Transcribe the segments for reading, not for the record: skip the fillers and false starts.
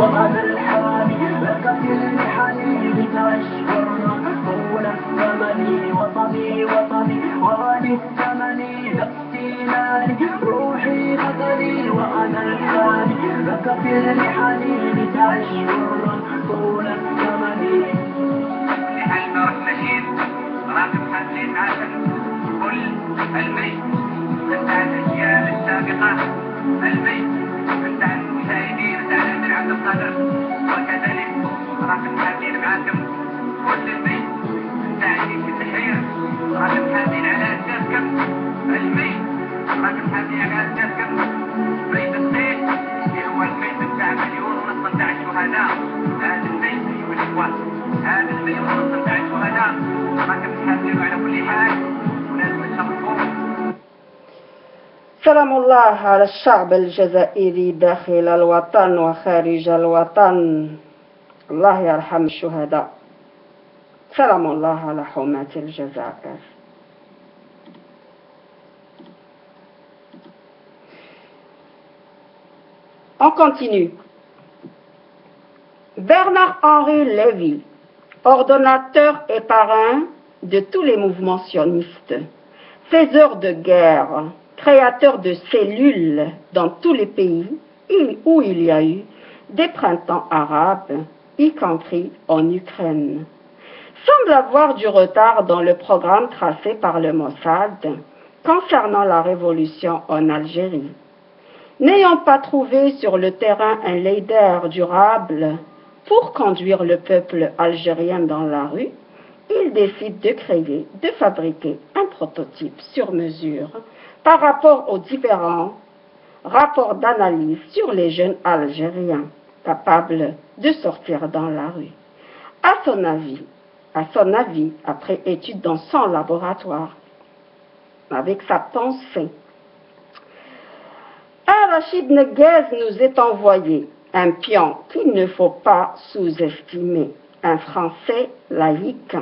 وأنا الحامي لك في المحن لتشكر طول الثمن وطني غالي الثمن نفسي ناري روحي خطري وأنا الحامي لك في المحن لتشكر طول الثمن. لحلم والنشيد راقب خلين عاشق كل الميت انتهى الأجيال السابقة الميت انتهى المشاهدين انتهى من عبد القادر وكذلك راقب خلين معاكم كل الميت انتهى في التحرير راقب خلين على أساسكم الميت راقب خلين على أساسكم بيت الصيف اللي هو الميت بتاع 1,019 شهداء. هذا الميت أيها الإخوان هذا الميت 1,019 شهداء راقب خلين على كل حال ولازم نشرفهم. سلام الله على الشعب الجزائري داخل الوطن وخارج الوطن. الله يرحم الشهداء. سلام الله على حماة الجزائر. On continue. Bernard-Henri Lévy, ordonnateur et parrain de tous les mouvements sionistes, faiseur de guerre, créateur de cellules dans tous les pays où il y a eu des printemps arabes, y compris en Ukraine, semble avoir du retard dans le programme tracé par le Mossad concernant la révolution en Algérie. N'ayant pas trouvé sur le terrain un leader durable pour conduire le peuple algérien dans la rue, il décide de créer, de fabriquer un prototype sur mesure par rapport aux différents rapports d'analyse sur les jeunes Algériens capables de sortir dans la rue. À son avis, après étude dans son laboratoire, avec sa pensée, Rachid Neguez nous est envoyé un pion qu'il ne faut pas sous-estimer, un Français laïque,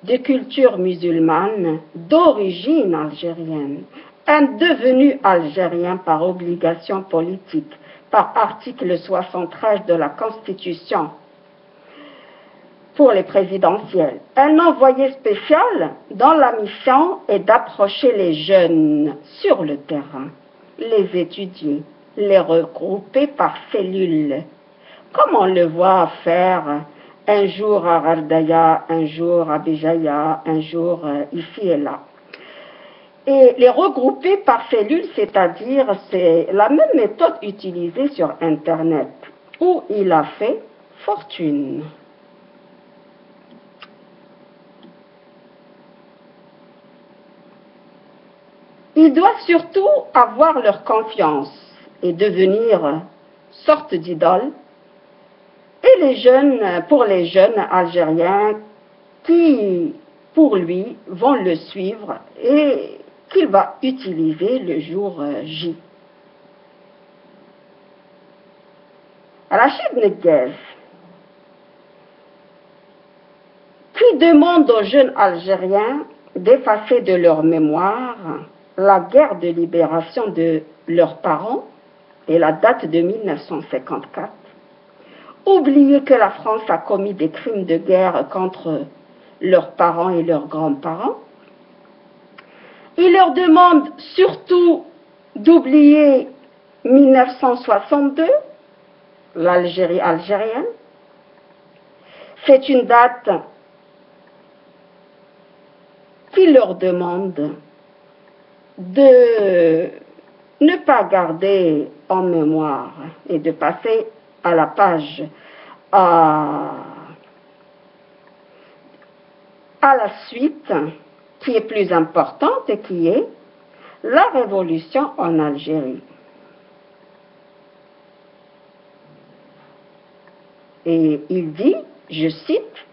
de culture musulmane, d'origine algérienne, un devenu algérien par obligation politique, par article 73 de la Constitution pour les présidentielles. Un envoyé spécial dont la mission est d'approcher les jeunes sur le terrain, les étudier, les regrouper par cellules, comme on le voit faire un jour à Rardaya, un jour à Béjaïa, un jour ici et là. Et les regrouper par cellules, c'est-à-dire c'est la même méthode utilisée sur Internet, où il a fait fortune. Ils doivent surtout avoir leur confiance et devenir sorte d'idole. Et pour les jeunes Algériens qui, pour lui, vont le suivre et qu'il va utiliser le jour J. Rachid Neguez, qui demande aux jeunes Algériens d'effacer de leur mémoire la guerre de libération de leurs parents et la date de 1954, oublier que la France a commis des crimes de guerre contre leurs parents et leurs grands-parents. Il leur demande surtout d'oublier 1962, l'Algérie algérienne. C'est une date qui leur demande de ne pas garder en mémoire et de passer à la page à la suite qui est plus importante et qui est la révolution en Algérie. Et il dit, je cite,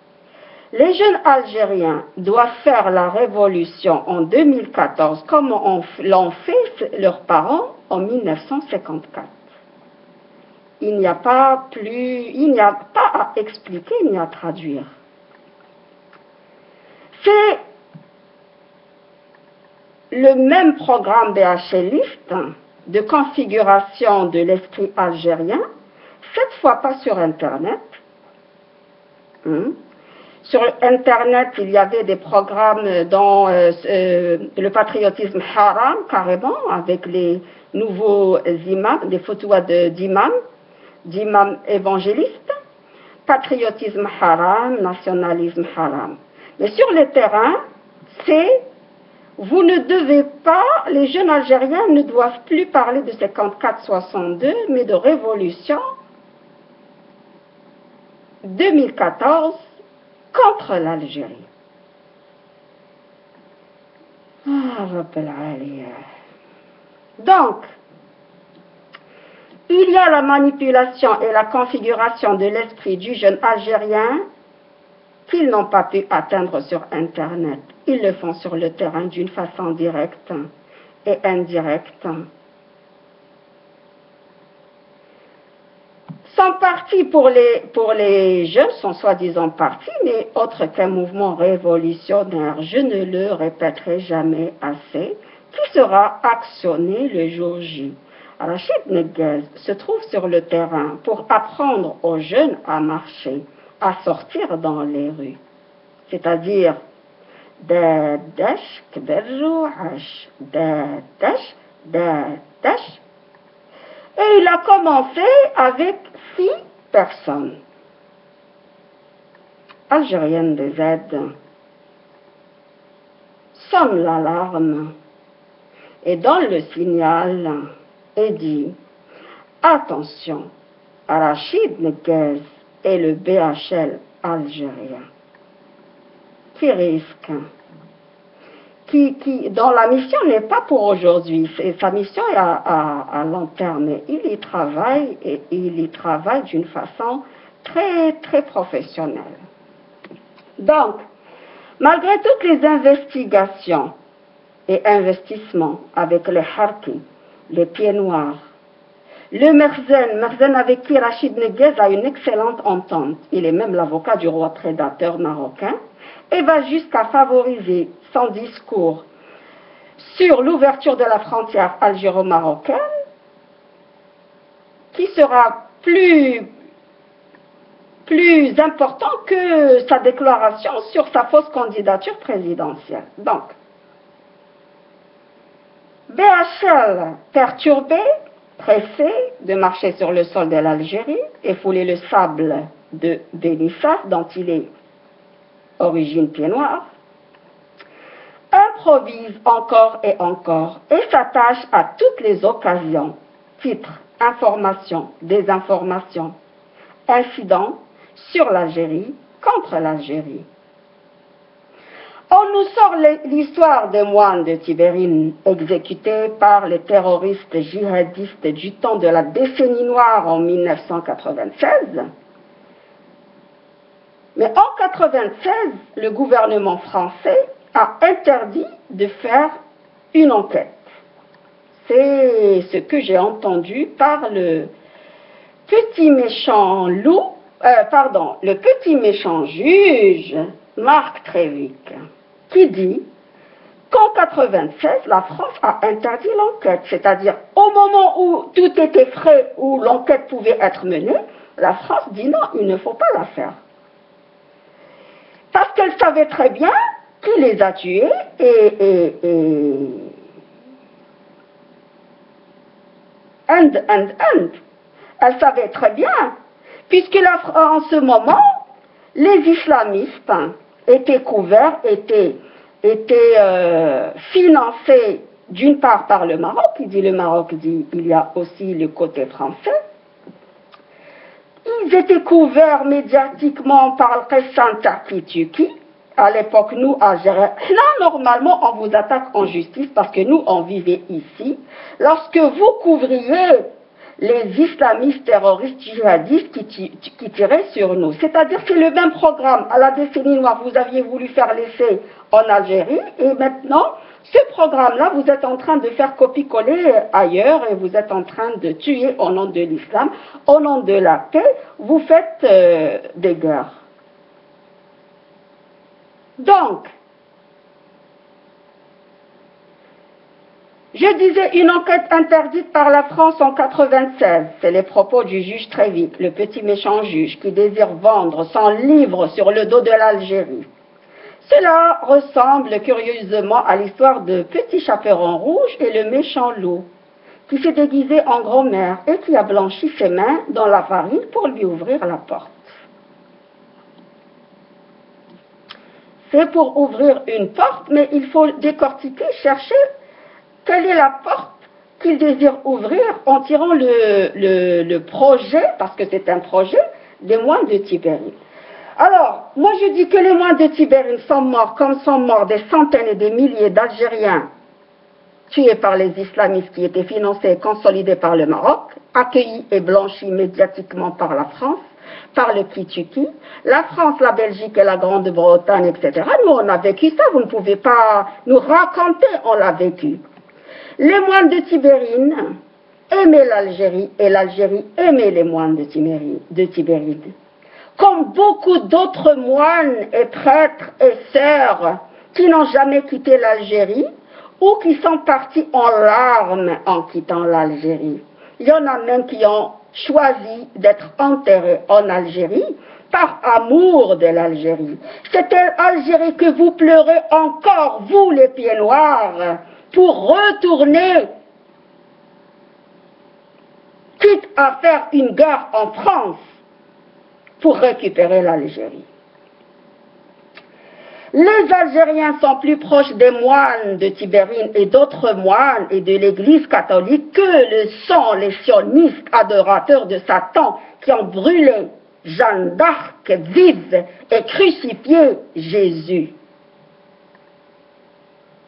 « Les jeunes Algériens doivent faire la révolution en 2014 comme l'ont fait leurs parents en 1954. » Il n'y a pas à expliquer ni à traduire. C'est le même programme BHListe de configuration de l'esprit algérien, cette fois pas sur Internet. Sur Internet, il y avait des programmes dans le patriotisme haram, carrément, avec les nouveaux imams, des fatwas d'imams évangélistes, patriotisme haram, nationalisme haram. Mais sur le terrain, vous ne devez pas, les jeunes Algériens ne doivent plus parler de 54-62, mais de révolution 2014 contre l'Algérie. Donc, il y a la manipulation et la configuration de l'esprit du jeune Algérien qu'ils n'ont pas pu atteindre sur Internet. Ils le font sur le terrain d'une façon directe et indirecte. Sont partis pour les jeunes, sont soi-disant partis, mais autre qu'un mouvement révolutionnaire, je ne le répéterai jamais assez, qui sera actionné le jour J. Rachid Neguez se trouve sur le terrain pour apprendre aux jeunes à marcher, à sortir dans les rues. C'est-à-dire, Dash, Kberjouash, Dash. Et il a commencé avec 6 personnes. Algérienne des aides sonne l'alarme et donne le signal et dit « Attention, Rachid Neguez et le BHL algérien qui risque, dont la mission n'est pas pour aujourd'hui, sa mission est à long terme, mais il y travaille et il y travaille d'une façon très très professionnelle. Donc, malgré toutes les investigations et investissements avec les Harki, les pieds noirs, le Merzen avec qui Rachid Neguez a une excellente entente, il est même l'avocat du roi prédateur marocain, et va jusqu'à favoriser son discours sur l'ouverture de la frontière algéro-marocaine, qui sera plus important que sa déclaration sur sa fausse candidature présidentielle. Donc, BHL perturbé, pressé de marcher sur le sol de l'Algérie et fouler le sable de Benissas, dont il est origine pied noir, improvise encore et s'attache à toutes les occasions, titres, informations, désinformations, incidents sur l'Algérie, contre l'Algérie. On nous sort l'histoire des moines de Tibérine exécutés par les terroristes djihadistes du temps de la décennie noire en 1996. Mais en 1996, le gouvernement français a interdit de faire une enquête. C'est ce que j'ai entendu par le petit méchant le petit méchant juge Marc Trévic, qui dit qu'en 1996, la France a interdit l'enquête, c'est-à-dire au moment où tout était frais, où l'enquête pouvait être menée, la France dit non, il ne faut pas la faire. Parce qu'elle savait très bien qui les a tués Elle savait très bien, puisque en ce moment, les islamistes étaient couverts, étaient financés d'une part par le Maroc, il y a aussi le côté français. Ils étaient couverts médiatiquement par le Qessan Taki-Tuki. À l'époque, nous, Algériens, là, normalement, on vous attaque en justice parce que nous, on vivait ici. Lorsque vous couvriez les islamistes terroristes djihadistes qui tiraient sur nous. C'est-à-dire que c'est le même programme. À la décennie noire, vous aviez voulu faire l'essai en Algérie et maintenant, ce programme-là, vous êtes en train de faire copier-coller ailleurs et vous êtes en train de tuer au nom de l'islam, au nom de la paix, vous faites des guerres. Donc, Je disais une enquête interdite par la France en 96. C'est les propos du juge Trévic, le petit méchant juge qui désire vendre son livre sur le dos de l'Algérie. Cela ressemble curieusement à l'histoire de Petit Chaperon Rouge et le méchant loup, qui s'est déguisé en grand-mère et qui a blanchi ses mains dans la farine pour lui ouvrir la porte. C'est pour ouvrir une porte, mais il faut décortiquer, chercher quelle est la porte qu'il désire ouvrir en tirant le projet, parce que c'est un projet, des moines de Tibérine. Alors, moi je dis que les moines de Tibérine sont morts comme sont morts des centaines et des milliers d'Algériens tués par les islamistes qui étaient financés et consolidés par le Maroc, accueillis et blanchis médiatiquement par la France, par le Kituki, la France, la Belgique et la Grande-Bretagne, etc. Nous, on a vécu ça, vous ne pouvez pas nous raconter, on l'a vécu. Les moines de Tibérine aimaient l'Algérie et l'Algérie aimait les moines de Tibérine. Comme beaucoup d'autres moines et prêtres et sœurs qui n'ont jamais quitté l'Algérie ou qui sont partis en larmes en quittant l'Algérie. Il y en a même qui ont choisi d'être enterrés en Algérie par amour de l'Algérie. C'est l'Algérie que vous pleurez encore, vous les pieds noirs, pour retourner, quitte à faire une guerre en France pour récupérer l'Algérie. Les Algériens sont plus proches des moines de Tibérine et d'autres moines et de l'Église catholique que le sont les sionistes adorateurs de Satan qui ont brûlé Jeanne d'Arc vive et crucifié Jésus.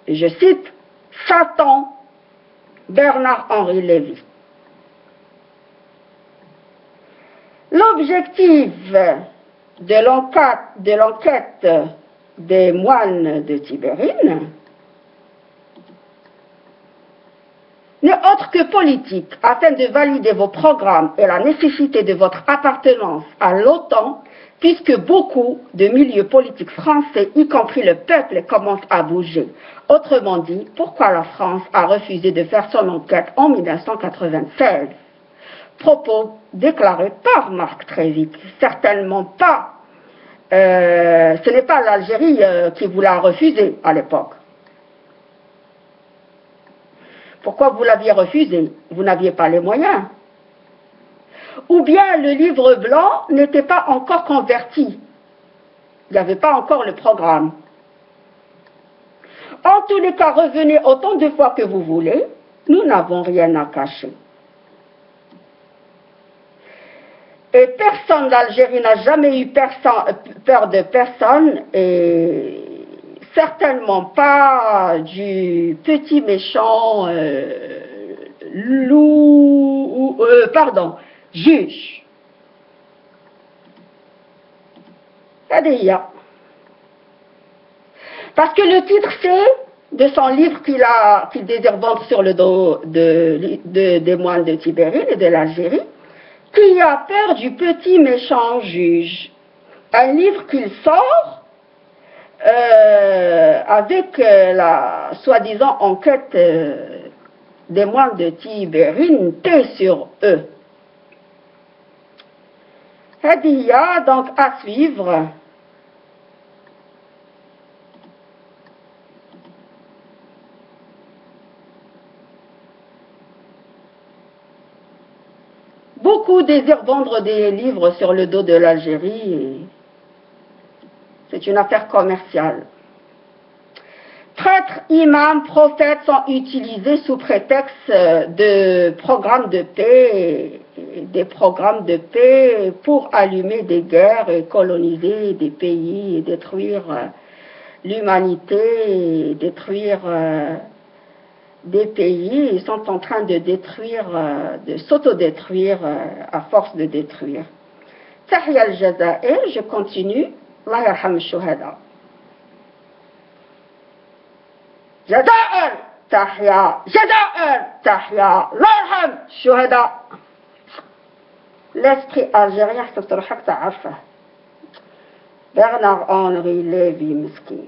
Je cite Satan, Bernard-Henri Lévy. L'objectif de l'enquête des moines de Tibérine n'est autre que politique, afin de valider vos programmes et la nécessité de votre appartenance à l'OTAN, puisque beaucoup de milieux politiques français, y compris le peuple, commencent à bouger. Autrement dit, pourquoi la France a refusé de faire son enquête en 1996? Propos déclarés par Marc Trévic, certainement pas. Ce n'est pas l'Algérie qui vous l'a refusé à l'époque. Pourquoi vous l'aviez refusé? Vous n'aviez pas les moyens. Ou bien le livre blanc n'était pas encore converti. Il n'y avait pas encore le programme. En tous les cas, revenez autant de fois que vous voulez, nous n'avons rien à cacher. Et personne d'Algérie n'a jamais eu peur de personne, et certainement pas du petit méchant juge. Hadia. Parce que le titre c'est de son livre qu'il désire vendre sur le dos des moines de Tibérine et de l'Algérie, qui a peur du petit méchant juge. Un livre qu'il sort avec la soi-disant enquête des moines de Tibérine T sur eux. Hadia, donc à suivre. Beaucoup désirent vendre des livres sur le dos de l'Algérie. C'est une affaire commerciale. Prêtres, imams, prophètes sont utilisés sous prétexte de programmes de paix, des programmes de paix pour allumer des guerres et coloniser des pays et détruire l'humanité, et détruire des pays. Ils sont en train de détruire, de s'autodétruire à force de détruire. Tahia al-Jazair, je continue. Allah yarham al-shuhada. Jazair, Tahia, Jazair, Tahia, Allah yarham al-shuhada. L'esprit algérien, Bernard-Henri Lévy, miskin.